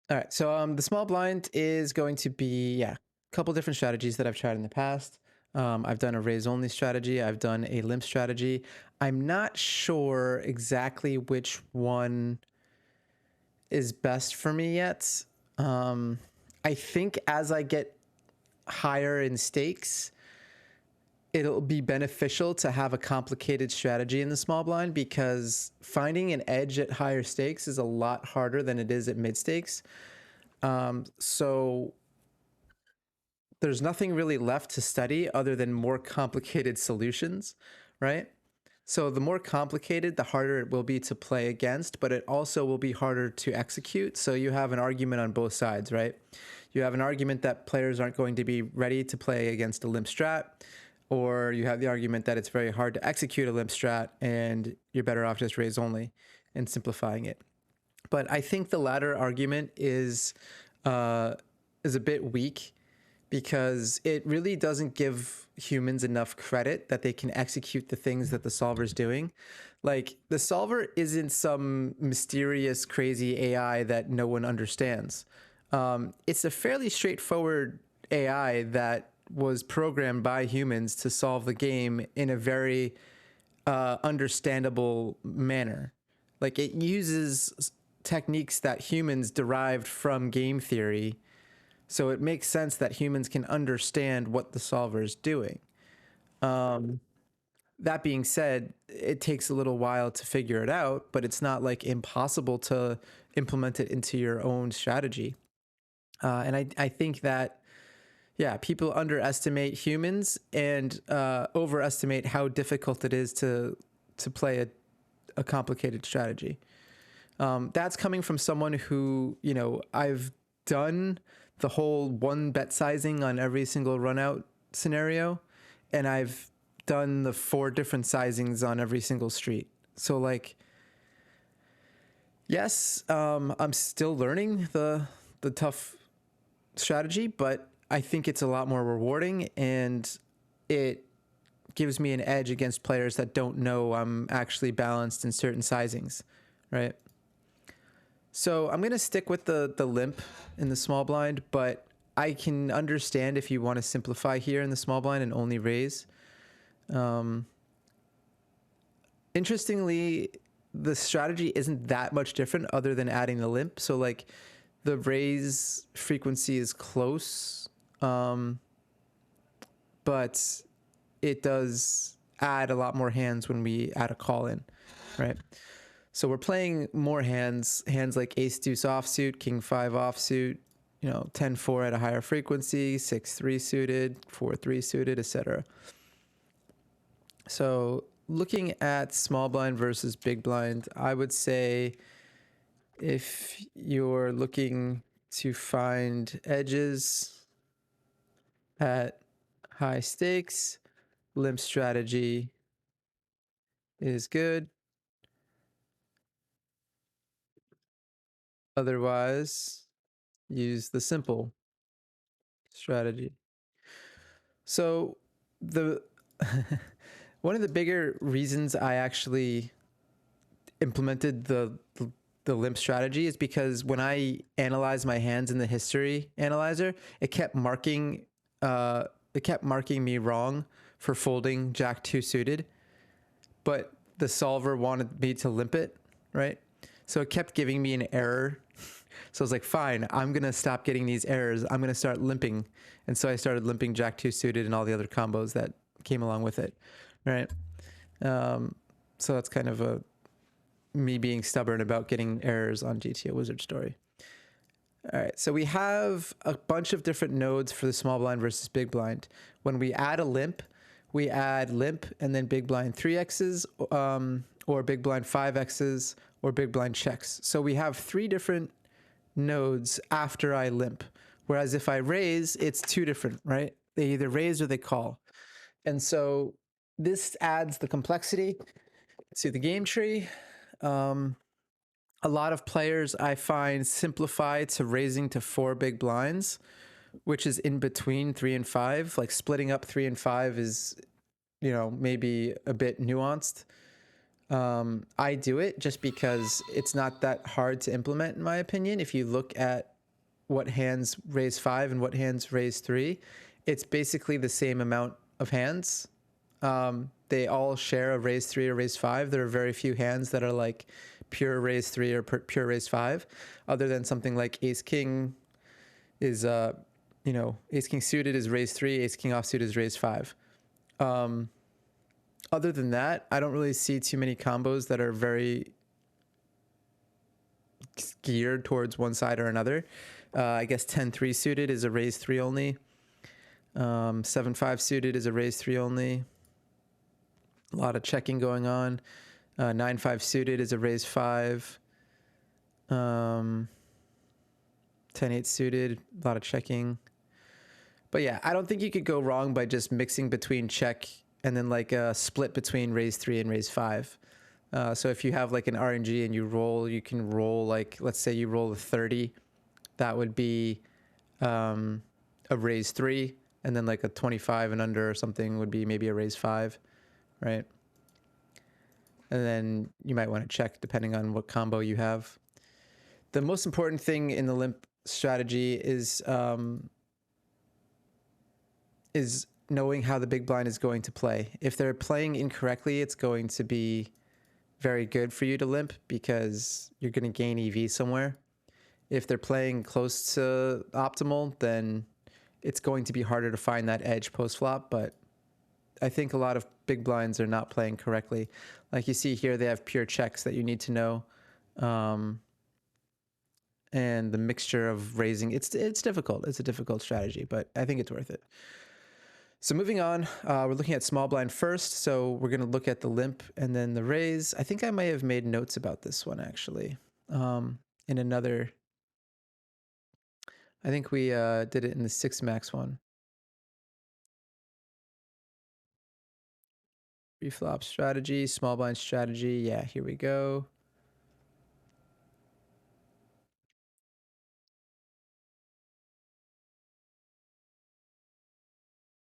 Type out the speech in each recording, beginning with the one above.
All right, so the small blind is going to be, a couple different strategies that I've tried in the past. I've done a raise only strategy. I've done a limp strategy. I'm not sure exactly which one is best for me yet. I think as I get higher in stakes, it'll be beneficial to have a complicated strategy in the small blind because finding an edge at higher stakes is a lot harder than it is at mid stakes. So there's nothing really left to study other than more complicated solutions, right? So the more complicated, the harder it will be to play against, but it also will be harder to execute. So you have an argument on both sides, right? You have an argument that players aren't going to be ready to play against a limp strat, or you have the argument that it's very hard to execute a limp strat and you're better off just raise only and simplifying it. But I think the latter argument is a bit weak because it really doesn't give humans enough credit that they can execute the things that the solver's doing. Like, the solver isn't some mysterious, crazy AI that no one understands. It's a fairly straightforward AI that was programmed by humans to solve the game in a very understandable manner. Like, it uses techniques that humans derived from game theory, so it makes sense that humans can understand what the solver is doing. That being said, it takes a little while to figure it out, but it's not like impossible to implement it into your own strategy. And I think that, yeah, people underestimate humans and overestimate how difficult it is to play a complicated strategy. That's coming from someone who, I've done the whole one bet sizing on every single run out scenario, and I've done the 4 different sizings on every single street. So, like, yes, I'm still learning the tough strategy, but I think it's a lot more rewarding, and it gives me an edge against players that don't know I'm actually balanced in certain sizings, right? So I'm going to stick with the limp in the small blind, but I can understand if you want to simplify here in the small blind and only raise. Interestingly, the strategy isn't that much different other than adding the limp. So, like, the raise frequency is close, but it does add a lot more hands when we add a call in, right? So we're playing more hands like ace deuce offsuit, king 5 offsuit, 10-4 at a higher frequency, 6-3 suited, 4-3 suited, etc. So looking at small blind versus big blind, I would say if you're looking to find edges at high stakes, limp strategy is good. Otherwise, use the simple strategy. So the one of the bigger reasons I actually implemented the limp strategy is because when I analyzed my hands in the history analyzer, it kept marking me wrong for folding Jack 2 suited, but the solver wanted me to limp it, right? So it kept giving me an error. So I was like, fine, I'm going to stop getting these errors. I'm going to start limping. And so I started limping Jack 2 suited and all the other combos that came along with it, right? So that's kind of me being stubborn about getting errors on GTO Wizard story. All right, so we have a bunch of different nodes for the small blind versus big blind. When we add a limp, we add limp and then big blind 3x's, or big blind 5x's, or big blind checks. So we have 3 different nodes after I limp. Whereas if I raise, it's 2 different, right? They either raise or they call. And so this adds the complexity to the game tree. A lot of players I find simplify to raising to 4 big blinds, which is in between 3 and 5. Like, splitting up 3 and 5 is, maybe a bit nuanced. I do it just because it's not that hard to implement, in my opinion. If you look at what hands raise 5 and what hands raise 3, it's basically the same amount of hands. They all share a raise 3 or raise 5. There are very few hands that are like pure raise 3 or pure raise 5, other than something like ace king is, ace king suited is raise 3, ace king offsuit is raise 5. Other than that, I don't really see too many combos that are very geared towards one side or another. I guess 10-3 suited is a raise 3 only. 7-5 suited is a raise 3 only. A lot of checking going on. 9-5 suited is a raise 5. 10-8 suited, a lot of checking. But yeah, I don't think you could go wrong by just mixing between check and then like a split between raise 3 and raise 5. So if you have like an RNG and you can roll like, let's say you roll a 30, that would be a raise 3, and then like a 25 and under or something would be maybe a raise 5, right? And then you might want to check depending on what combo you have. The most important thing in the limp strategy is knowing how the big blind is going to play. If they're playing incorrectly, it's going to be very good for you to limp because you're going to gain EV somewhere. If they're playing close to optimal, then it's going to be harder to find that edge post flop. But I think a lot of big blinds are not playing correctly. Like you see here, they have pure checks that you need to know. And the mixture of raising, it's difficult. It's a difficult strategy, but I think it's worth it. So moving on, we're looking at small blind first. So we're going to look at the limp and then the raise. I think I may have made notes about this one actually. In another, I think we did it in the 6 max one. Reflop strategy, small blind strategy. Yeah, here we go.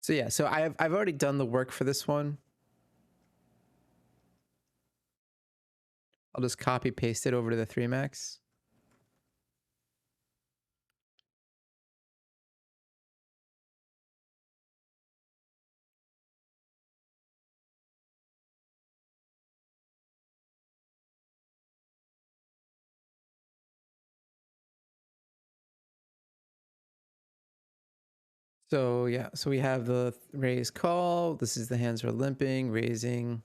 So yeah, so I've already done the work for this one. I'll just copy paste it over to the 3 max. So yeah, so we have the raise call. This is the hands are limping, raising.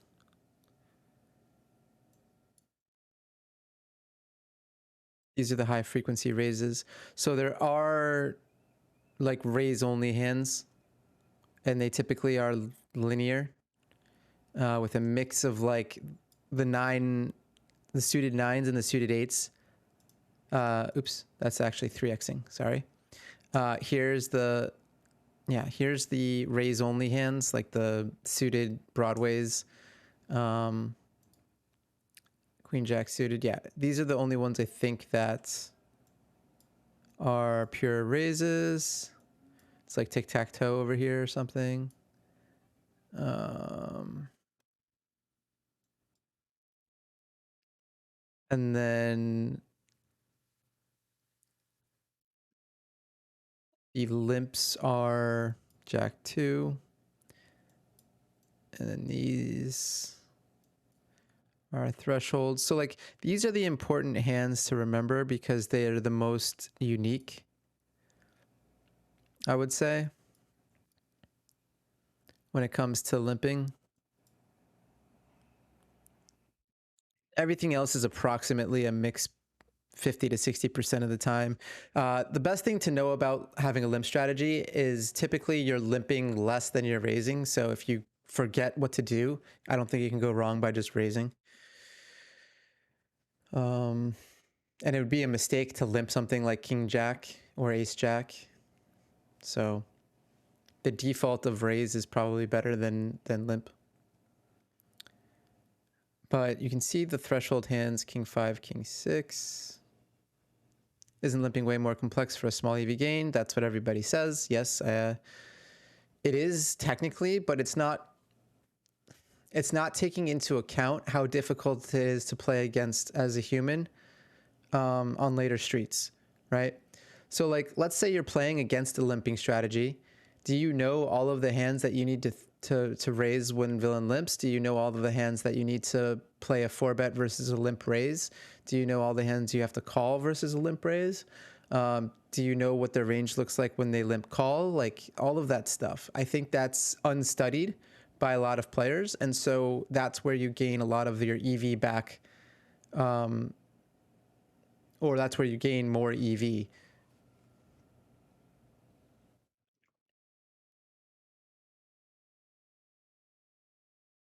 These are the high frequency raises. So there are like raise only hands, and they typically are linear with a mix of like the suited 9s and the suited 8s. Oops, that's actually 3xing, sorry. Here's the raise only hands, like the suited broadways, queen jack suited. Yeah, these are the only ones I think that are pure raises. It's like tic-tac-toe over here or something. And then the limps are jack 2. And then these are thresholds. So like these are the important hands to remember because they are the most unique, I would say, when it comes to limping. Everything else is approximately a mix 50 to 60% of the time. The best thing to know about having a limp strategy is typically you're limping less than you're raising. So if you forget what to do, I don't think you can go wrong by just raising. And it would be a mistake to limp something like king jack or ace jack. So the default of raise is probably better than limp. But you can see the threshold hands, king 5, king 6. Isn't limping way more complex for a small EV gain? That's what everybody says. Yes, it is technically, but it's not taking into account how difficult it is to play against as a human on later streets, right? So like, let's say you're playing against a limping strategy. Do you know all of the hands that you need to raise when villain limps? Do you know all of the hands that you need to play a 4-bet versus a limp raise? Do you know all the hands you have to call versus a limp raise? Do you know what their range looks like when they limp call? Like all of that stuff. I think that's unstudied by a lot of players. And so that's where you gain a lot of your EV back, or that's where you gain more EV.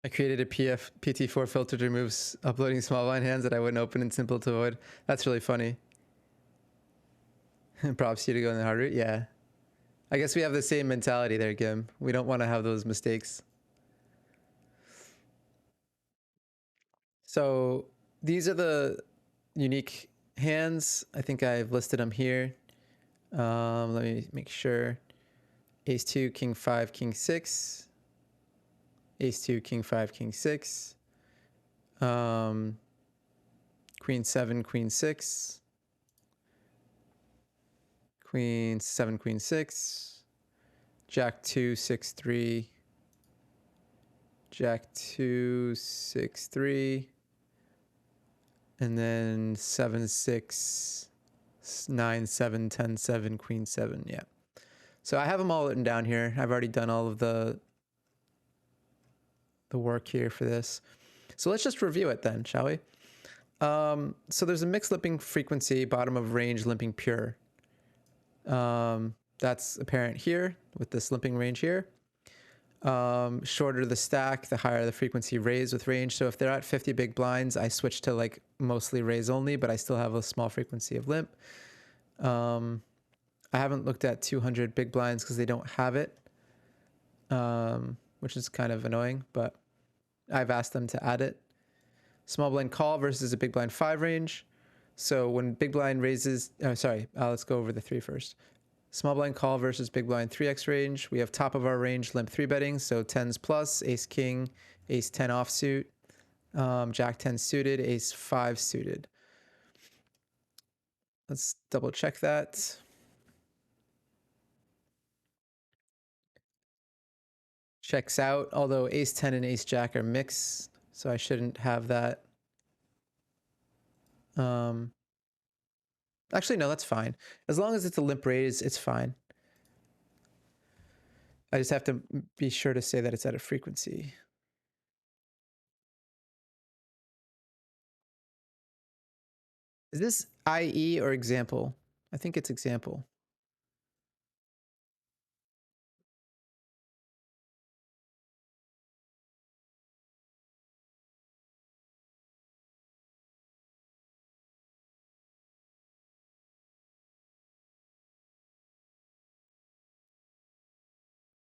I created a PT4 filter to remove uploading small blind hands that I wouldn't open and simple to avoid. That's really funny. Props to you to go in the hard route. Yeah. I guess we have the same mentality there, Gim. We don't want to have those mistakes. So these are the unique hands. I think I've listed them here. Let me make sure. Ace 2, King 5, King 6. Ace 2, King 5, King 6. Queen 7, Queen 6. Queen 7, Queen 6. Jack 2, 6, 3. Jack 2, 6, 3. And then 7, 6, 9, 7, 10, 7, Queen 7. Yeah. So I have them all written down here. I've already done all of the work here for this. So let's just review it then, shall we? So there's a mixed limping frequency, bottom of range limping pure. That's apparent here with this limping range here. Shorter the stack, the higher the frequency raise with range. So if they're at 50 big blinds, I switch to like mostly raise only, but I still have a small frequency of limp. I haven't looked at 200 big blinds because they don't have it, which is kind of annoying, but I've asked them to add it. Small blind call versus a big blind 5 range. So when big blind raises, let's go over the 3 first. Small blind call versus big blind 3x range. We have top of our range limp 3 betting, so 10s plus, ace king, ace 10 offsuit, jack 10 suited, ace 5 suited. Let's double check that. Checks out, although ace 10 and ace jack are mixed, so I shouldn't have that. Actually, no, that's fine. As long as it's a limp raise, it's fine. I just have to be sure to say that it's at a frequency. Is this IE or example? I think it's example.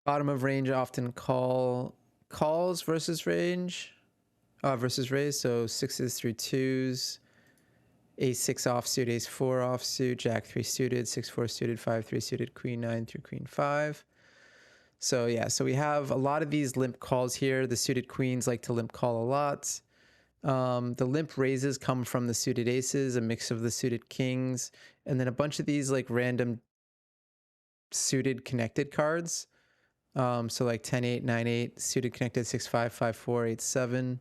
Bottom of range often calls versus range, versus raise. So 6s through 2s, ace 6 offsuit, ace 4 offsuit, jack 3 suited, 6 4 suited, 5 3 suited, queen 9 through queen 5. So yeah, so we have a lot of these limp calls here. The suited queens like to limp call a lot. The limp raises come from the suited aces, a mix of the suited kings, and then a bunch of these like random suited connected cards. So like 10-8, 9-8, suited connected 6-5, 5-4,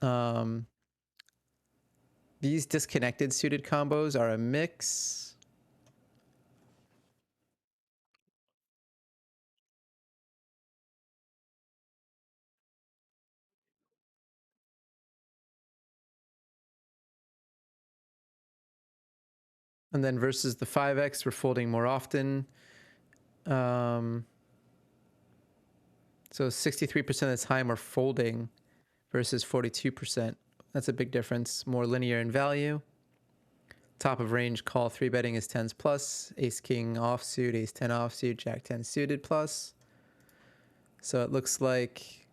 8-7. These disconnected suited combos are a mix. And then versus the 5x, we're folding more often. So 63% of the time we're folding versus 42%. That's a big difference. More linear in value. Top of range call 3 betting is 10s plus. Ace king offsuit, ace 10 offsuit, jack 10 suited plus. So it looks like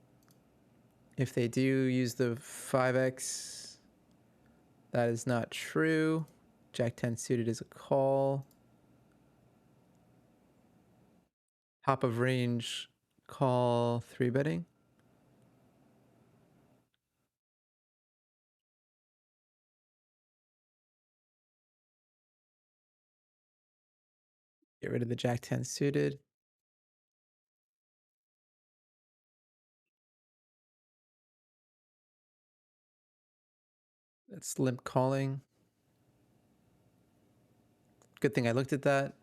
if they do use the 5x, that is not true. Jack 10 suited is a call. Top of range call 3 betting. Get rid of the Jack 10 suited. That's limp calling. Good thing I looked at that.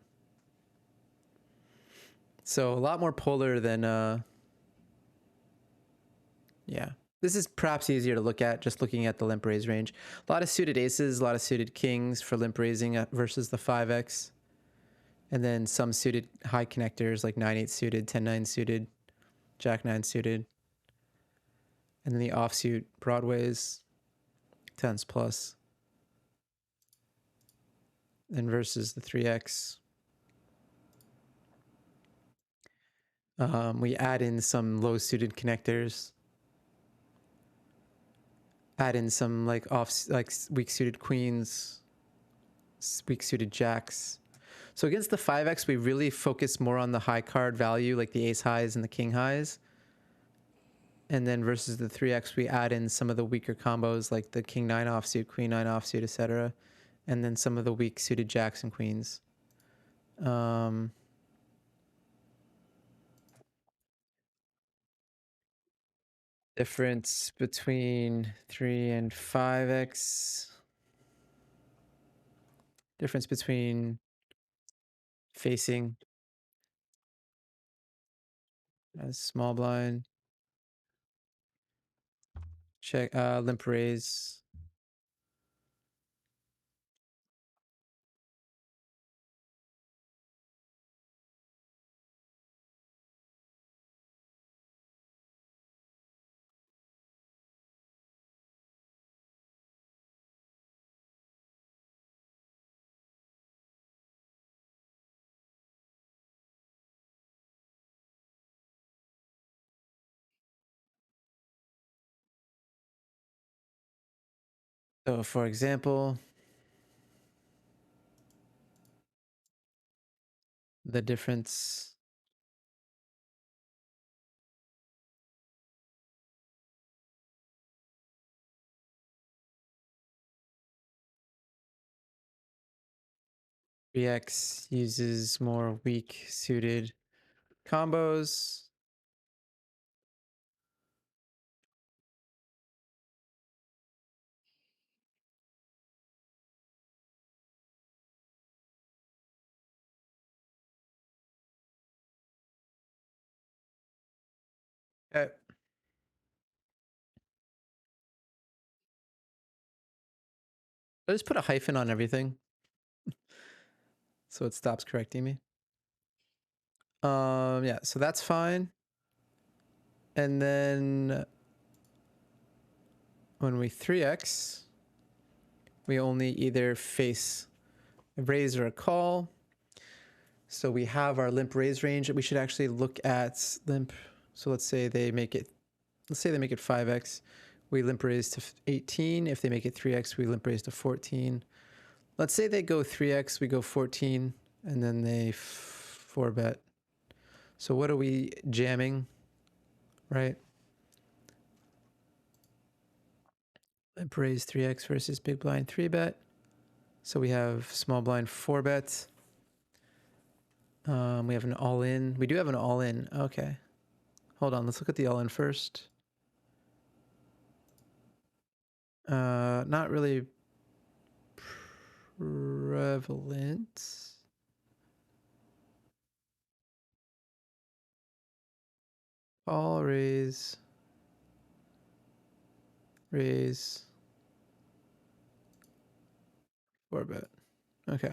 So a lot more polar than, yeah. This is perhaps easier to look at just looking at the limp raise range. A lot of suited aces, a lot of suited kings for limp raising versus the 5x. And then some suited high connectors like 9-8 suited, 10-9 suited, Jack 9 suited. And then the offsuit broadways, 10s plus. And versus the 3x. We add in some low suited connectors. Add in some like weak suited queens, weak suited jacks. So against the 5x, we really focus more on the high card value, like the ace highs and the king highs. And then versus the 3x, we add in some of the weaker combos, like the king 9 offsuit, queen 9 offsuit, etc. And then some of the weak suited jacks and queens. Difference between 3 and 5x. Difference between facing as small blind. Check limp raise. So for example, the difference BX uses more weak suited combos. Okay. I just put a hyphen on everything so it stops correcting me. Yeah, so that's fine. And then when we 3x, we only either face a raise or a call. So we have our limp raise range. We should actually look at limp. So let's say they make it 5x. We limp raise to 18. If they make it 3x, we limp raise to 14. Let's say they go 3x, we go 14, and then they 4-bet. So what are we jamming, right? Limp raise 3x versus big blind 3-bet. So we have small blind 4-bet. We have an all-in. We do have an all-in. Okay. Hold on. Let's look at the all-in first. Not really prevalent. All raise. Raise. 4-bet. Okay.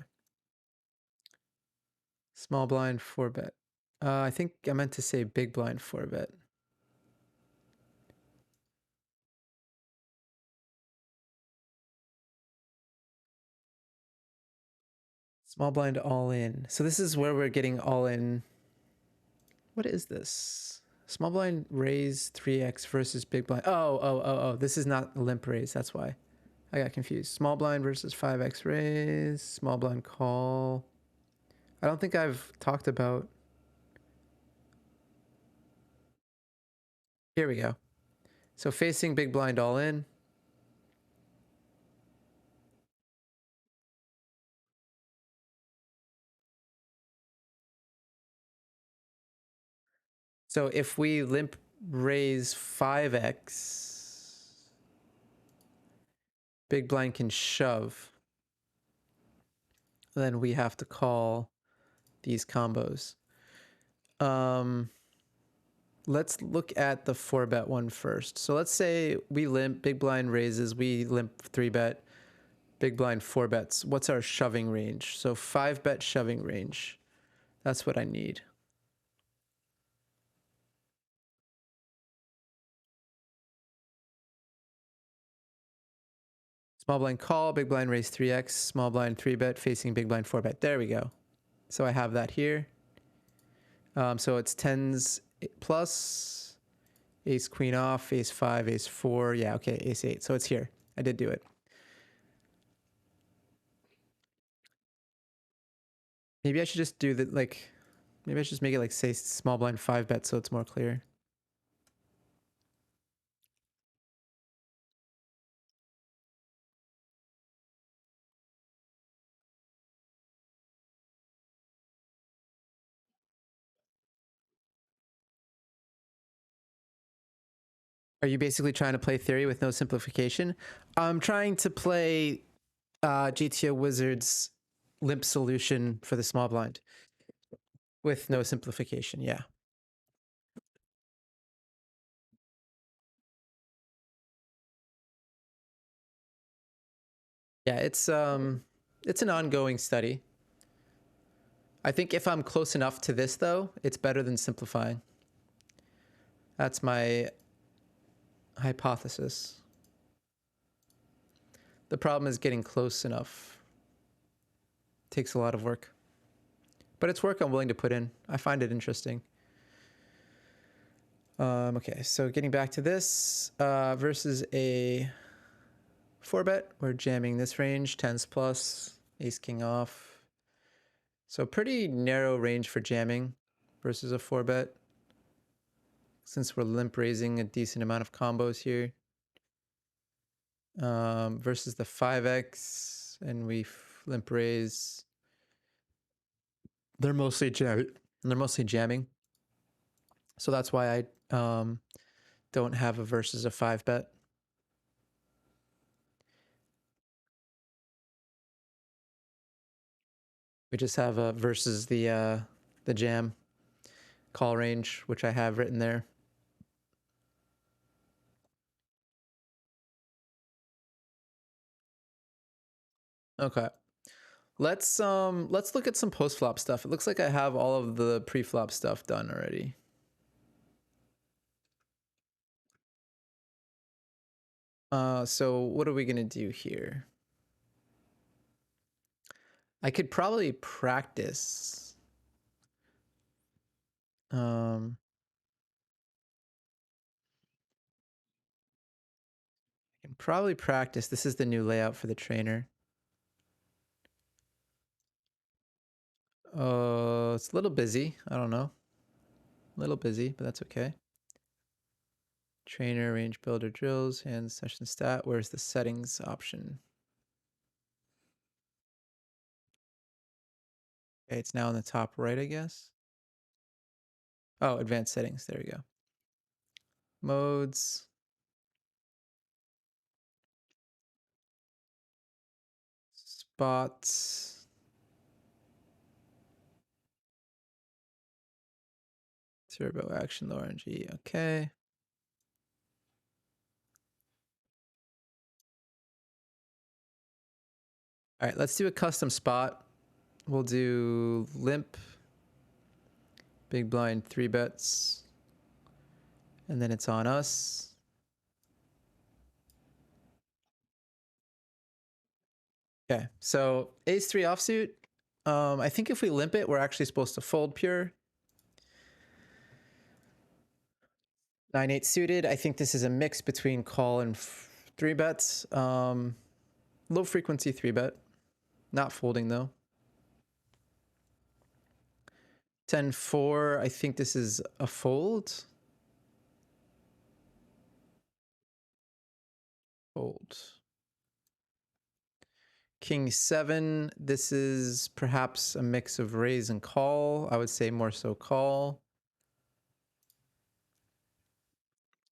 Small blind 4-bet. I think I meant to say big blind 4-bet. Small blind all in. So this is where we're getting all in. What is this? Small blind raise 3x versus big blind. Oh. This is not limp raise. That's why I got confused. Small blind versus 5x raise. Small blind call. I don't think I've talked about. Here we go. So facing big blind all in. So if we limp raise 5x, big blind can shove. Then we have to call these combos. Let's look at the 4-bet one first. So let's say we limp, big blind raises, we limp 3-bet, big blind 4 bets. What's our shoving range? So 5-bet shoving range. That's what I need. Small blind call, big blind raise 3x, small blind 3-bet facing big blind 4-bet. There we go. So I have that here. So it's 10s plus, ace queen off, ace 5, ace 4. Yeah, okay, ace 8. So it's here. I did do it. Maybe I should just do the, like, maybe I should just make it like, say, small blind 5-bet so it's more clear. Are you basically trying to play theory with no simplification? I'm trying to play GTO Wizard's limp solution for the small blind with no simplification. Yeah. Yeah, it's an ongoing study. I think if I'm close enough to this though, it's better than simplifying. That's my hypothesis. The problem is getting close enough. Takes a lot of work. But it's work I'm willing to put in. I find it interesting. Okay, so getting back to this, versus a 4-bet, we're jamming this range, 10s plus, ace king off. So pretty narrow range for jamming versus a 4-bet. Since we're limp raising a decent amount of combos here. Versus the 5x, and we limp raise. They're mostly jamming. So that's why I don't have a versus a 5-bet. We just have a versus the jam call range, which I have written there. Okay. Let's look at some post-flop stuff. It looks like I have all of the pre-flop stuff done already. So what are we gonna do here? I could probably practice. I can probably practice. This is the new layout for the trainer. It's a little busy. I don't know. A little busy, but that's okay. Trainer, range builder drills, hand session stat. Where's the settings option? Okay, it's now in the top right, I guess. Oh, advanced settings. There we go. Modes. Spots. Turbo action, low RNG. Okay. All right, let's do a custom spot. We'll do limp, big blind, 3-bets, and then it's on us. Okay, so ace 3 offsuit. I think if we limp it, we're actually supposed to fold pure. 9-8 suited. I think this is a mix between call and 3-bets. Low frequency 3-bet. Not folding though. 10-4. I think this is a fold. Fold. King 7. This is perhaps a mix of raise and call. I would say more so call.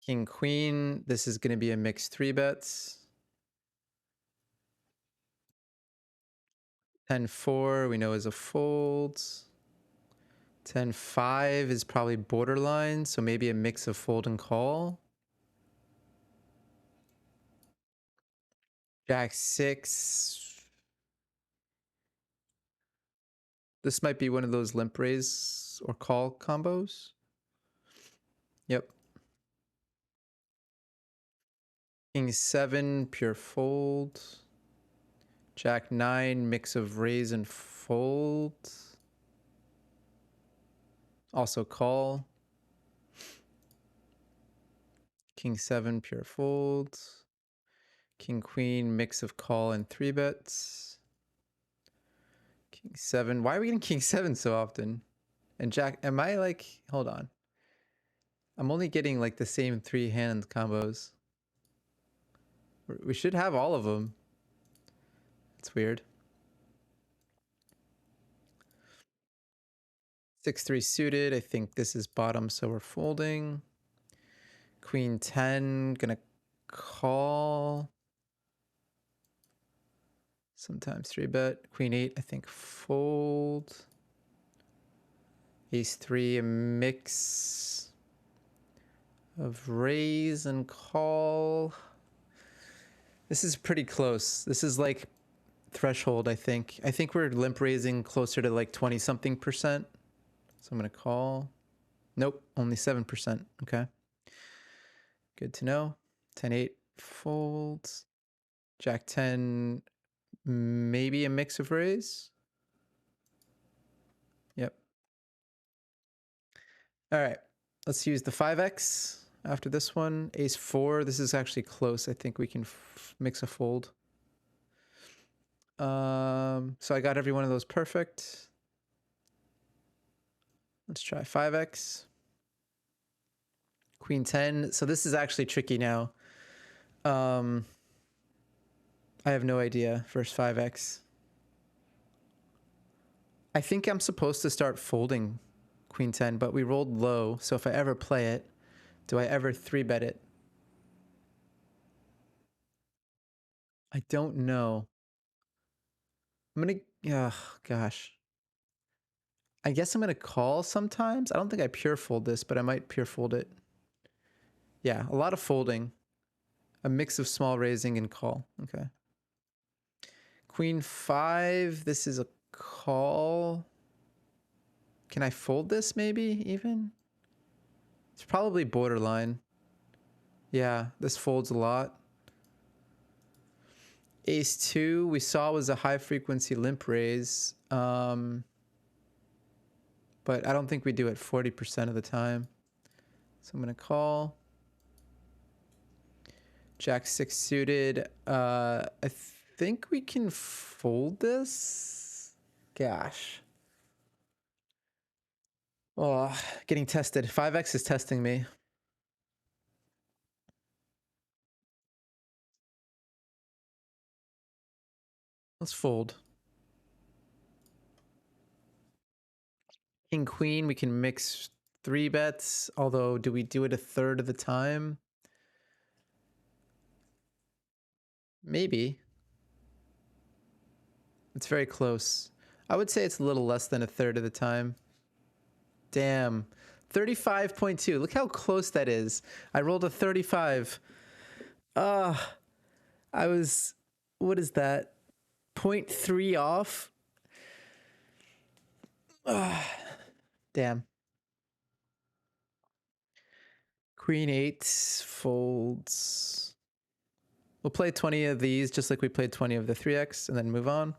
King, queen. This is going to be a mixed 3-bets. 10-4 we know is a fold. 10-5 is probably borderline, so maybe a mix of fold and call. Jack-6. This might be one of those limp raise or call combos. Yep. King-7, pure fold. Jack-9, mix of raise and fold. Also call. King-7, pure fold. King-queen, mix of call and 3-bets. King-7. Why are we getting King-7 so often? And Jack, am I like, hold on. I'm only getting like the same 3-hand combos. We should have all of them. It's weird. 6-3 suited. I think this is bottom, so we're folding. Queen-10, gonna call. Sometimes 3-bet. Queen-8, I think fold. Ace-3, a mix of raise and call. This is pretty close. This is like threshold, I think. I think we're limp raising closer to like 20-something%. So I'm going to call. Nope, only 7%. Okay. Good to know. 10-8 folds. Jack-10, maybe a mix of raise. Yep. All right. Let's use the 5x after this one. Ace-4. This is actually close. I think we can mix a fold. So I got every one of those perfect. Let's try 5x. Queen-10. So this is actually tricky now. I have no idea. First 5x. I think I'm supposed to start folding Queen-10, but we rolled low. So if I ever play it, do I ever 3-bet it? I don't know. I'm gonna, oh gosh. I guess I'm gonna call sometimes. I don't think I pure fold this, but I might pure fold it. Yeah, a lot of folding. A mix of small raising and call. Okay. Queen-5. This is a call. Can I fold this maybe even? It's probably borderline. Yeah, this folds a lot. Ace-2 we saw was a high frequency limp raise. But I don't think we do it 40% of the time. So I'm gonna call. Jack-6 suited. I think we can fold this. Gosh. Oh, getting tested. 5x is testing me. Let's fold. King, queen, we can mix 3-bets. Although, do we do it a third of the time? Maybe. It's very close. I would say it's a little less than a third of the time. Damn. 35.2. Look how close that is. I rolled a 35. I was, what is that? 0.3 off? Damn. Queen-8 folds. We'll play 20 of these just like we played 20 of the 3x and then move on.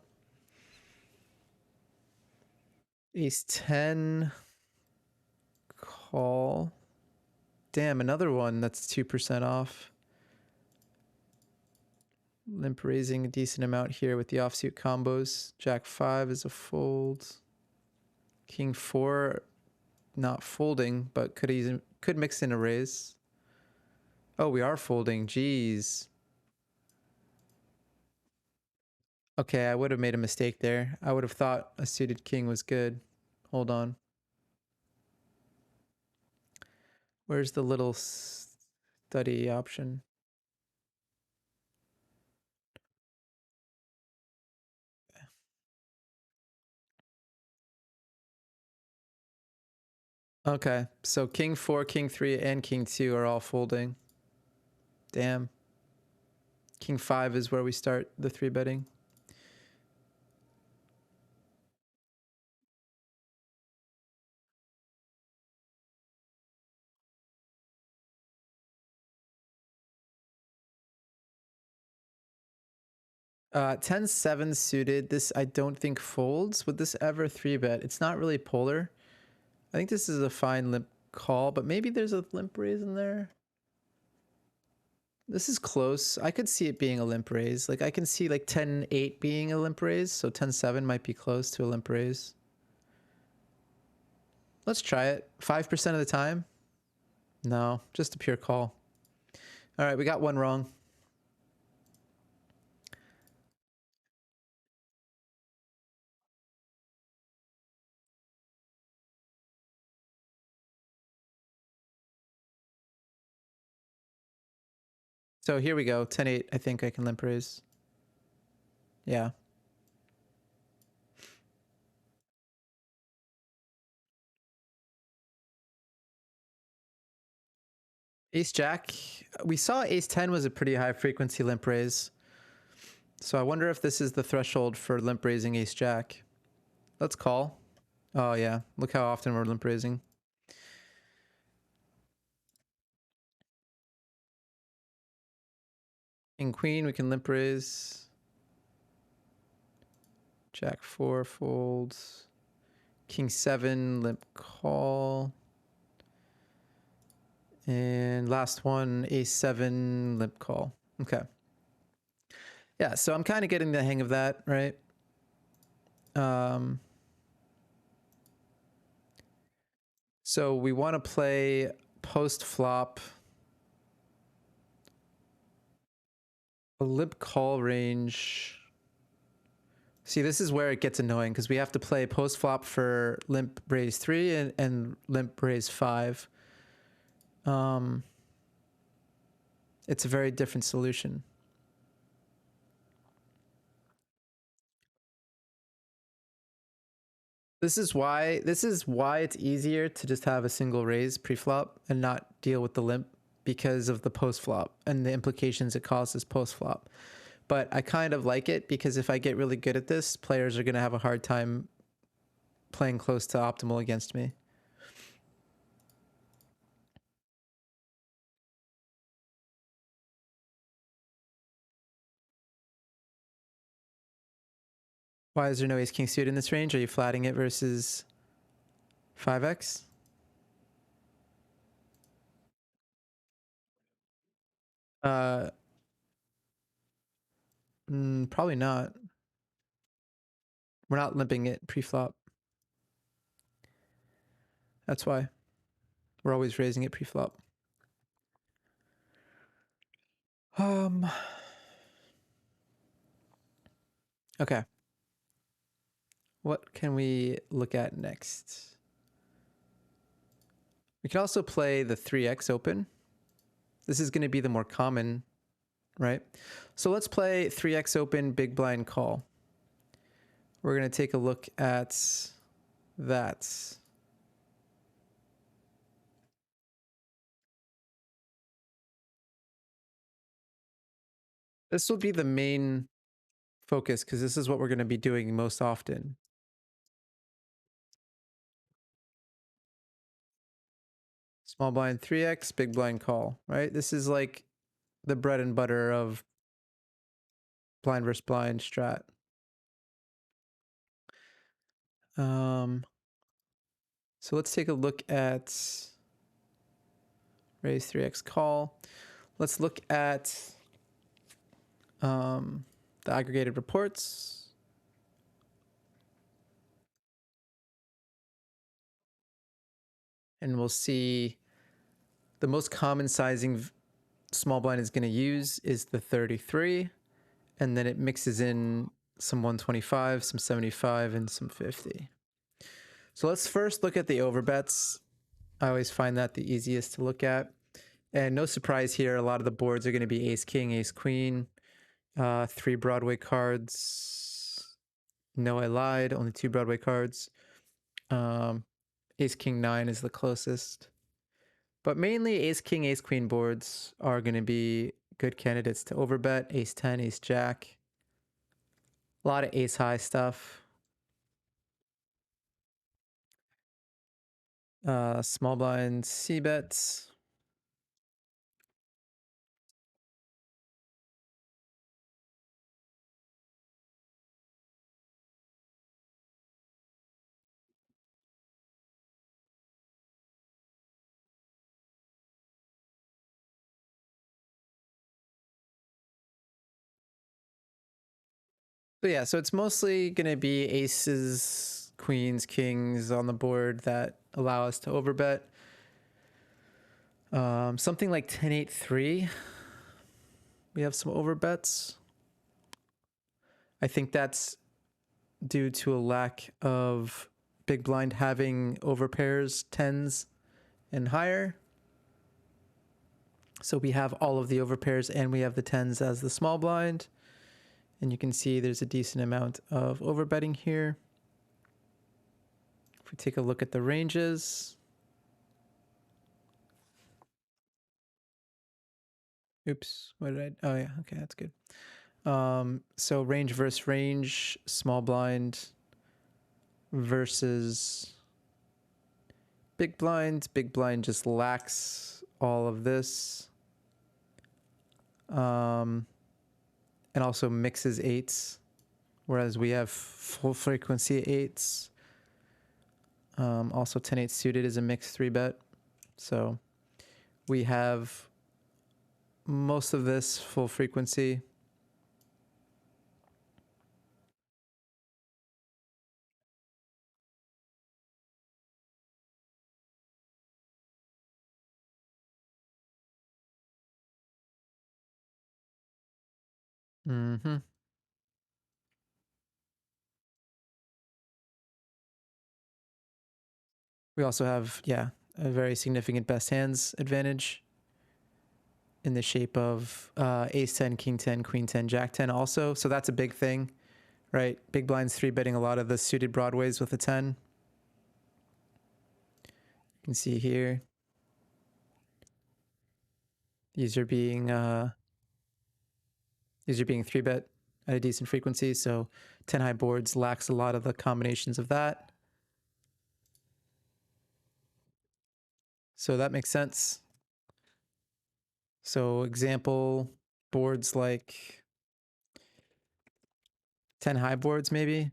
Ace-10. Call. Damn, another one that's 2% off. Limp raising a decent amount here with the offsuit combos. Jack-5 is a fold. King-4 not folding, but could mix in a raise. Oh, we are folding. Jeez. Okay, I would have made a mistake there. I would have thought a suited king was good. Hold on. Where's the little study option. Okay, so king 4, king 3, and king 2 are all folding. Damn. King 5 is where we start the 3-betting. Uh, 10-7 suited. This I don't think folds. Would this ever 3-bet? It's not really polar. I think this is a fine limp call, but maybe there's a limp raise in there. This is close. I could see it being a limp raise. Like I can see like 10-8 being a limp raise, so 10-7 might be close to a limp raise. Let's try it. 5% of the time? No, just a pure call. All right, we got one wrong. So here we go. 10-8. I think I can limp raise. Yeah. Ace Jack. We saw Ace 10 was a pretty high frequency limp raise. So I wonder if this is the threshold for limp raising Ace Jack. Let's call. Oh yeah. Look how often we're limp raising. King Queen, we can limp raise. Jack 4 folds. King 7, limp call. And last one, Ace 7, limp call. Okay. Yeah, so I'm kind of getting the hang of that, right? So we want to play post flop a limp call range. See, this is where it gets annoying because we have to play post flop for limp raise 3 and limp raise 5. It's a very different solution. This is why it's easier to just have a single raise pre-flop and not deal with the limp because of the post-flop and the implications it causes post-flop. But I kind of like it because if I get really good at this, players are going to have a hard time playing close to optimal against me. Why is there no ace king suit in this range? Are you flatting it versus 5x? Uh, Probably not. We're not limping it pre-flop. That's why. We're always raising it pre-flop. Okay. What can we look at next? We can also play the 3x open. This is going to be the more common, right? So let's play 3x open, big blind call. We're going to take a look at that. This will be the main focus because this is what we're going to be doing most often. Small blind 3x, big blind call, right? This is like the bread and butter of blind versus blind strat. So let's take a look at raise 3x call. Let's look at the aggregated reports. And we'll see the most common sizing small blind is going to use is the 33. And then it mixes in some 125, some 75, and some 50. So let's first look at the overbets. I always find that the easiest to look at. And no surprise here, a lot of the boards are going to be ace king, ace queen, 3 Broadway cards. No, I lied, only 2 Broadway cards. Ace king 9 is the closest. But mainly ace king, ace queen boards are going to be good candidates to overbet. Ace 10, ace jack. A lot of ace high stuff. Small blind C bets. So yeah, so it's mostly going to be aces, queens, kings on the board that allow us to overbet. Something like 10-8-3. We have some overbets. I think that's due to a lack of big blind having overpairs 10s and higher. So we have all of the overpairs and we have the 10s as the small blind. And you can see there's a decent amount of overbetting here. If we take a look at the ranges. Oops, what did I? Oh yeah, okay, that's good. So range versus range, small blind versus big blind. Big blind just lacks all of this. And also mixes 8s, whereas we have full frequency 8s. Also 10-8 suited is a mixed 3-bet. So we have most of this full frequency. Mm-hmm. We also have, yeah, a very significant best hands advantage in the shape of ace 10, king 10, queen 10, jack 10 also. So that's a big thing, right? Big blind's 3-betting a lot of the suited broadways with a 10. You can see here. These are being 3-bet at a decent frequency. So 10 high boards lacks a lot of the combinations of that. So that makes sense. So example boards like 10 high boards maybe.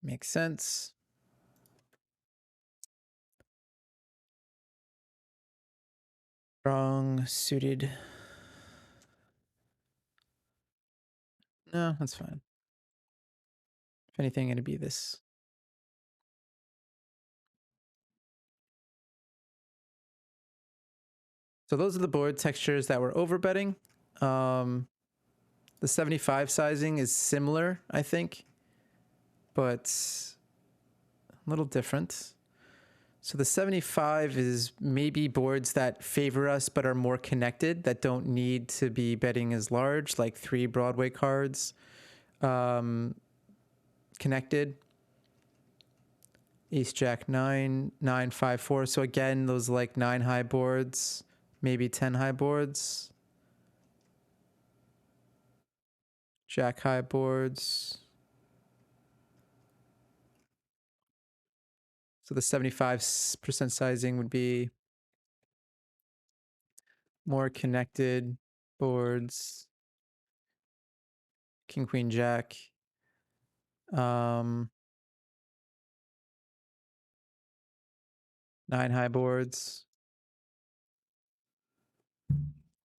Makes sense. Strong suited. No, that's fine. If anything, it'd be this. So those are the board textures that we're overbetting. The 75 sizing is similar, I think, but a little different. So the 75 is maybe boards that favor us but are more connected, that don't need to be betting as large, like 3 Broadway cards connected. Ace Jack 9, 9, 5, 4. So again, those like 9 high boards, maybe 10 high boards. Jack high boards. So the 75% sizing would be more connected boards. King, Queen, Jack. 9 high boards.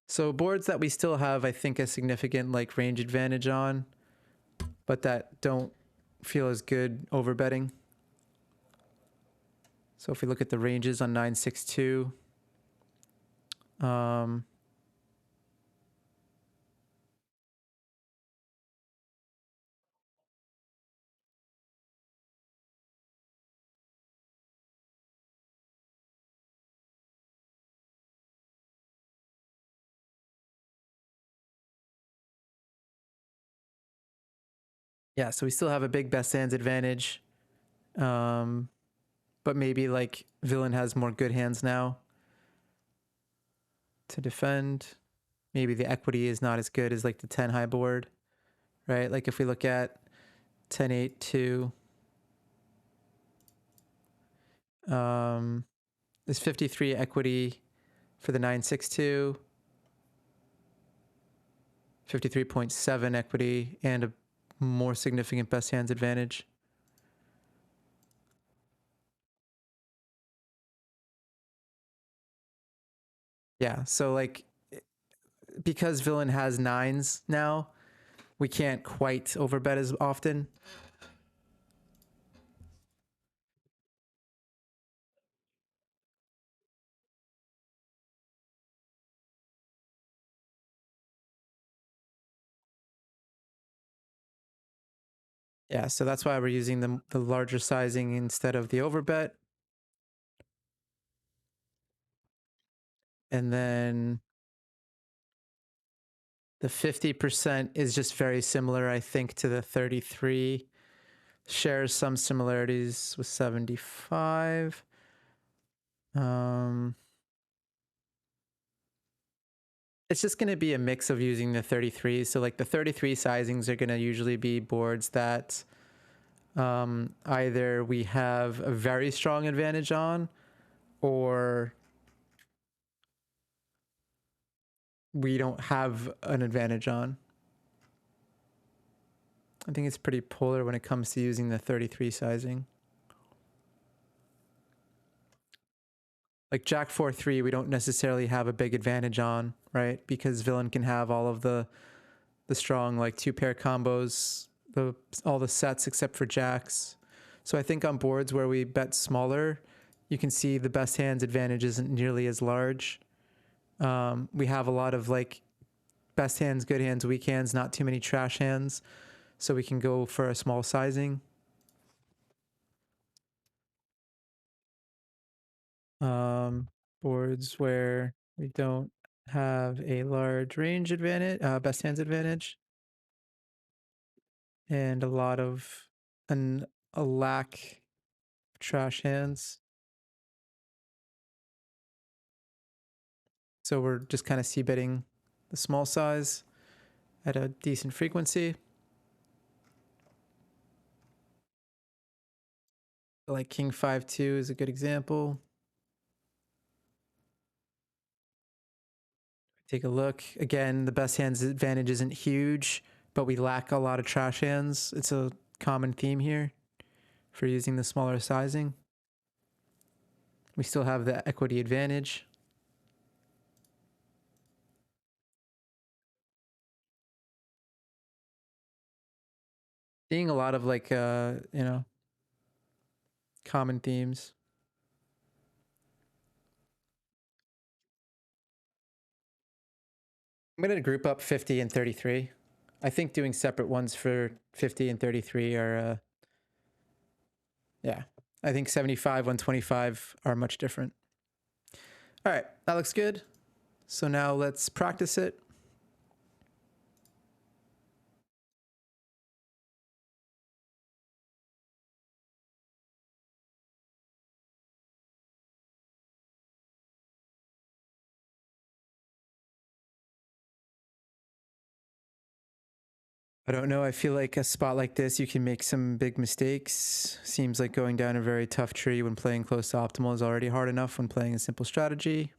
So boards that we still have, I think, a significant like range advantage on, but that don't feel as good over betting. So if we look at the ranges on 962, Yeah, so we still have a big best hands advantage. But maybe like villain has more good hands now to defend. Maybe the equity is not as good as like the 10 high board, right? Like if we look at 10-8, 2, there's 53 equity for the 9-6-2, 53.7 equity, and a more significant best hands advantage. Yeah, so like because villain has 9s now, we can't quite overbet as often. Yeah, so that's why we're using the larger sizing instead of the overbet. And then the 50% is just very similar, I think, to the 33. Shares some similarities with 75. It's just going to be a mix of using the 33. So like the 33 sizings are going to usually be boards that either we have a very strong advantage on or we don't have an advantage on. I think it's pretty polar when it comes to using the 33 sizing. Like Jack 4-3, we don't necessarily have a big advantage on, right? Because villain can have all of the strong like 2-pair combos, all the sets except for jacks. So I think on boards where we bet smaller, you can see the best hands advantage isn't nearly as large. We have a lot of like best hands, good hands, weak hands, not too many trash hands. So we can go for a small sizing. Boards where we don't have a large range advantage, best hands advantage, and a lot of a lack of trash hands. So we're just kind of c-betting the small size at a decent frequency. Like King 5-2 is a good example. Take a look. Again, the best hands advantage isn't huge, but we lack a lot of trash hands. It's a common theme here for using the smaller sizing. We still have the equity advantage. Seeing a lot of like, common themes. I'm going to group up 50 and 33. I think doing separate ones for 50 and 33 are, yeah. I think 75, 125 are much different. All right, that looks good. So now let's practice it. I don't know. I feel like a spot like this, you can make some big mistakes. Seems like going down a very tough tree when playing close to optimal is already hard enough when playing a simple strategy.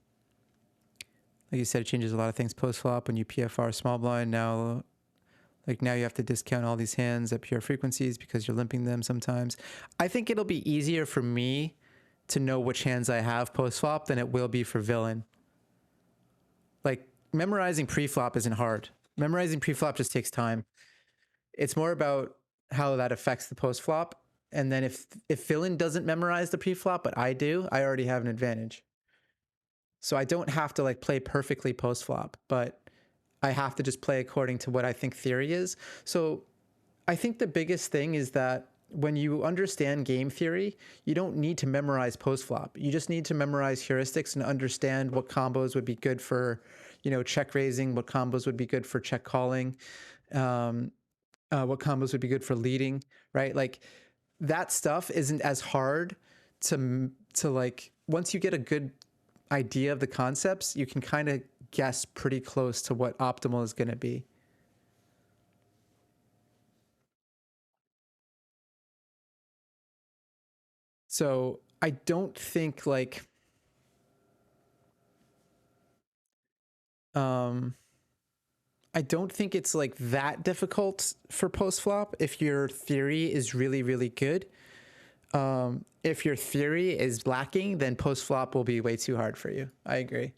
Like you said, it changes a lot of things post-flop when you PFR small blind. Now you have to discount all these hands at pure frequencies because you're limping them sometimes. I think it'll be easier for me to know which hands I have post-flop than it will be for villain. Like memorizing pre-flop isn't hard. Memorizing pre-flop just takes time. It's more about how that affects the post flop. And then if villain doesn't memorize the pre-flop, but I do, I already have an advantage. So I don't have to like play perfectly post flop, but I have to just play according to what I think theory is. So I think the biggest thing is that when you understand game theory, you don't need to memorize post flop. You just need to memorize heuristics and understand what combos would be good for, check raising, what combos would be good for check calling. what combos would be good for leading, right? Like that stuff isn't as hard to like, once you get a good idea of the concepts, you can kind of guess pretty close to what optimal is going to be. So I don't think like, I don't think it's like that difficult for post flop if your theory is really, really good. If your theory is lacking, then post flop will be way too hard for you. I agree.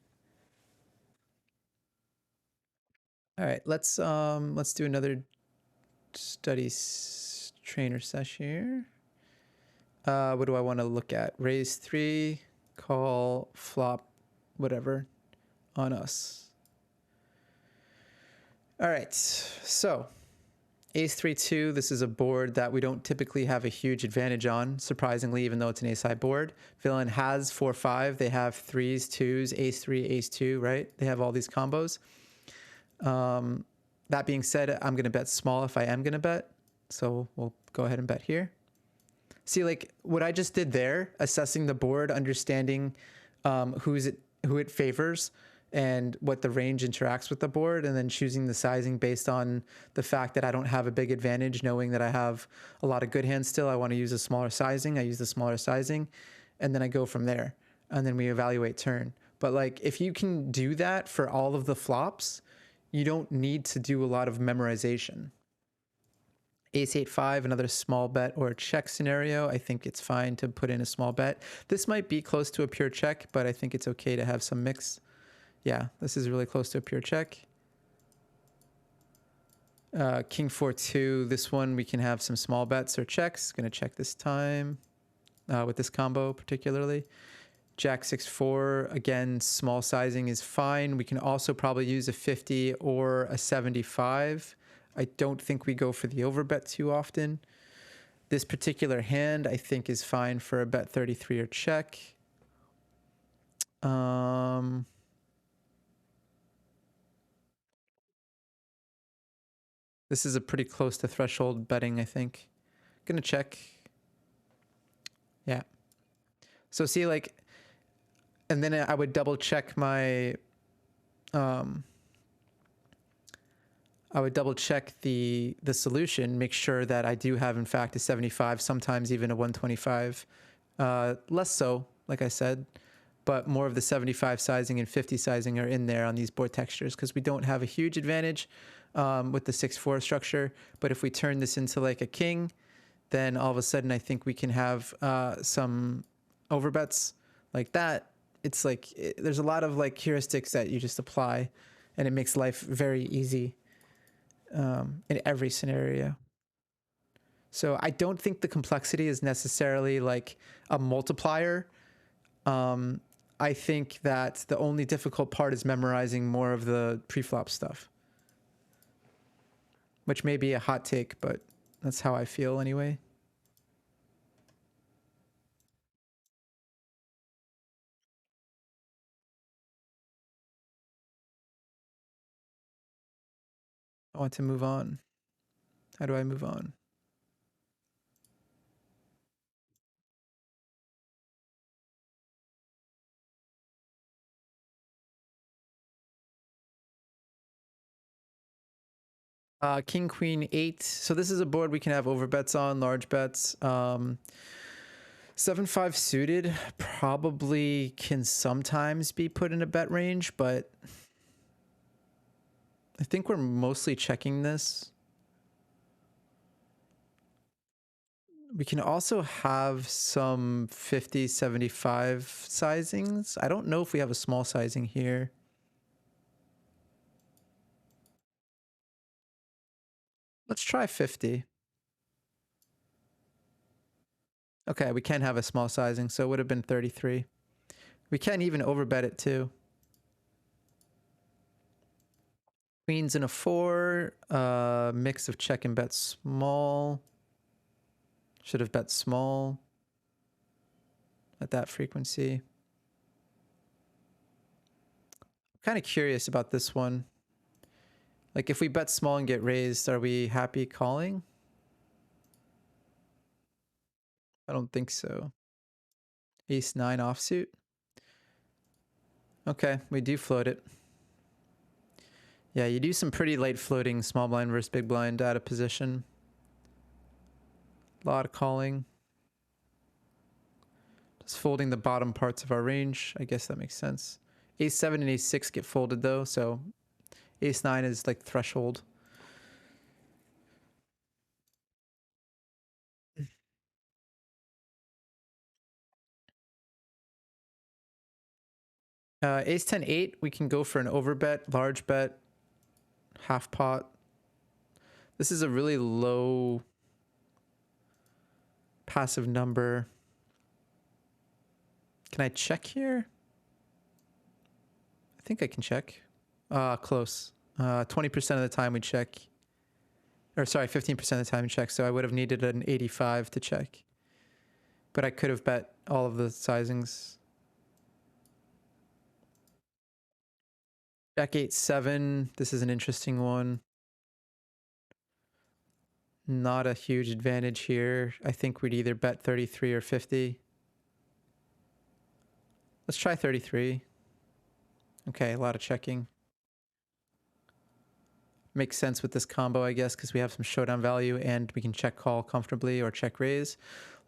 All right, let's do another study trainer session here. What do I want to look at? Raise 3, call, flop, whatever on us. All right, so ace 3-2. This is a board that we don't typically have a huge advantage on, surprisingly, even though it's an ace high board. Villain has 4-5. They have 3s, 2s, ace 3, ace 2, right? They have all these combos. That being said, I'm going to bet small if I am going to bet. So we'll go ahead and bet here. See, like what I just did there, assessing the board, understanding who it favors and what the range interacts with the board, and then choosing the sizing based on the fact that I don't have a big advantage, knowing that I have a lot of good hands still. I want to use a smaller sizing. I use the smaller sizing, and then I go from there. And then we evaluate turn. But like if you can do that for all of the flops, you don't need to do a lot of memorization. Ace 8-5, another small bet or a check scenario. I think it's fine to put in a small bet. This might be close to a pure check, but I think it's okay to have some mix. Yeah, this is really close to a pure check. King 4-2. This one we can have some small bets or checks. Gonna check this time with this combo particularly. Jack 6-4. Again, small sizing is fine. We can also probably use a 50 or a 75. I don't think we go for the overbet too often. This particular hand I think is fine for a bet 33 or check. This is a pretty close to threshold betting, I think. Gonna check. Yeah. So see, like, and then I would double check my, I would double check the solution, make sure that I do have in fact a 75, sometimes even a 125. Less so, like I said, but more of the 75 sizing and 50 sizing are in there on these board textures because we don't have a huge advantage with the 6-4 structure. But if we turn this into like a king, then all of a sudden I think we can have some overbets like that. It's like there's a lot of like heuristics that you just apply, and it makes life very easy in every scenario. So I don't think the complexity is necessarily like a multiplier. I think that the only difficult part is memorizing more of the preflop stuff, which may be a hot take, but that's how I feel anyway. I want to move on. How do I move on? King, queen, 8. So this is a board we can have overbets on, large bets. 7-5 suited probably can sometimes be put in a bet range, but I think we're mostly checking this. We can also have some 50, 75 sizings. I don't know if we have a small sizing here. Let's try 50. Okay, we can have a small sizing, so it would have been 33. We can even overbet it too. Queens and a 4, mix of check and bet small. Should have bet small at that frequency. I'm kind of curious about this one. Like if we bet small and get raised, are we happy calling? I don't think so. Ace 9 offsuit. Okay, we do float it. Yeah, you do some pretty late floating small blind versus big blind out of position. A lot of calling. Just folding the bottom parts of our range. I guess that makes sense. Ace 7 and ace 6 get folded though, so ace 9 is like threshold. Ace 10 8, we can go for an overbet, large bet, half pot. This is a really low passive number. Can I check here? I think I can check. Close. 20% of the time we check. Or sorry, 15% of the time we check. So I would have needed an 85 to check. But I could have bet all of the sizings. Jack 8-7. This is an interesting one. Not a huge advantage here. I think we'd either bet 33 or 50. Let's try 33. Okay, a lot of checking. Makes sense with this combo, I guess, because we have some showdown value and we can check call comfortably or check raise.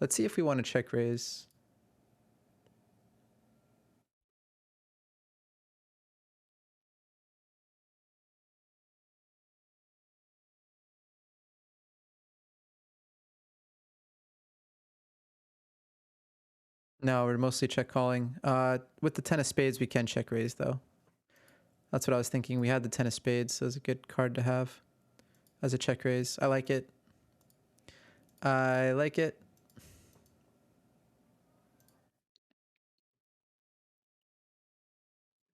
Let's see if we want to check raise. No, we're mostly check calling. With the 10 of spades, we can check raise, though. That's what I was thinking. We had the 10 of spades, so it's a good card to have as a check raise. I like it. I like it.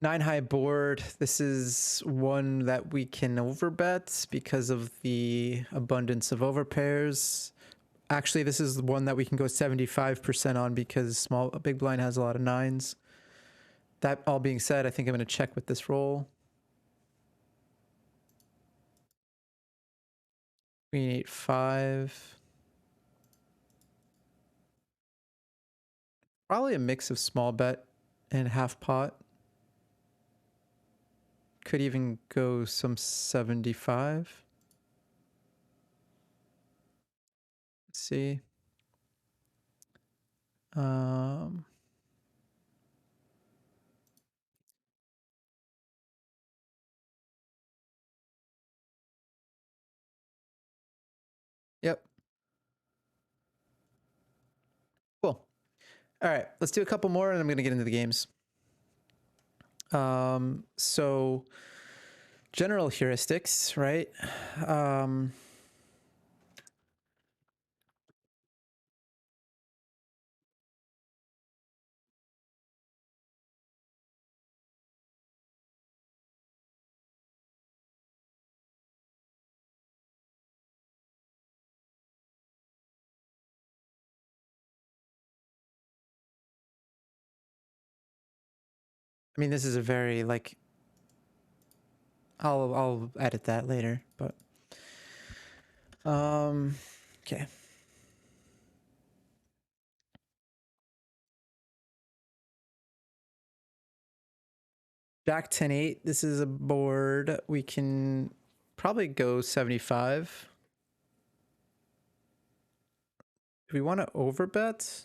Nine high board. This is one that we can overbet because of the abundance of overpairs. Actually, this is one that we can go 75% on because big blind has a lot of nines. That all being said, I think I'm going to check with this roll. Queen 8-5. Probably a mix of small bet and half pot. Could even go some 75. Let's see. Yep. Cool. All right, let's do a couple more and I'm going to get into the games. So general heuristics, right? I mean, this is a very like, I'll edit that later, but okay. Jack 10-8. This is a board we can probably go 75. If we want to overbet,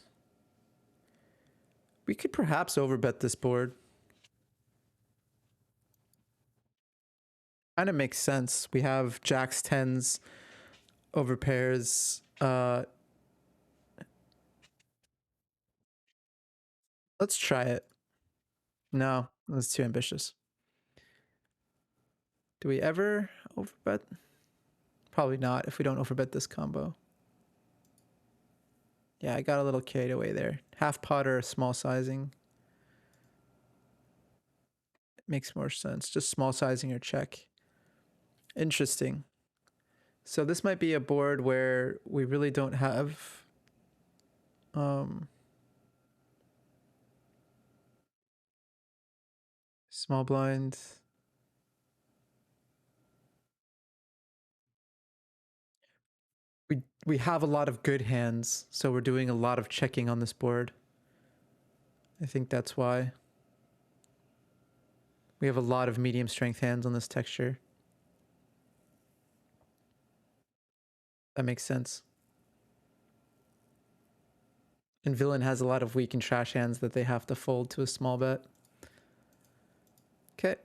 we could perhaps overbet this board. Kind of makes sense. We have jacks, tens, over pairs. Let's try it. No, that's too ambitious. Do we ever overbet? Probably not if we don't overbet this combo. Yeah, I got a little carried away there. Half pot or small sizing. It makes more sense. Just small sizing or check. Interesting. So this might be a board where we really don't have small blind. we have a lot of good hands, so we're doing a lot of checking on this board. I think that's why. We have a lot of medium strength hands on this texture. That makes sense. And villain has a lot of weak and trash hands that they have to fold to a small bet. Okay.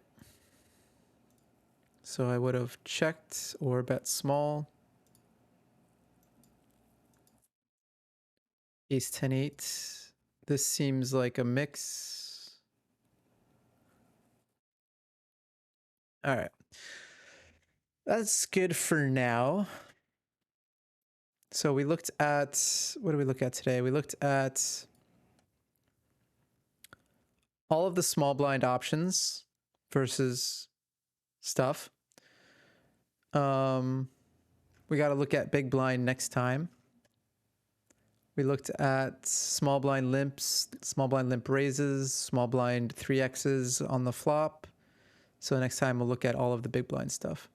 So I would have checked or bet small. Ace 10 8. This seems like a mix. All right. That's good for now. So we looked at, what did we look at today? We looked at all of the small blind options versus stuff. We got to look at big blind next time. We looked at small blind limps, small blind limp raises, small blind 3Xs on the flop. So next time we'll look at all of the big blind stuff.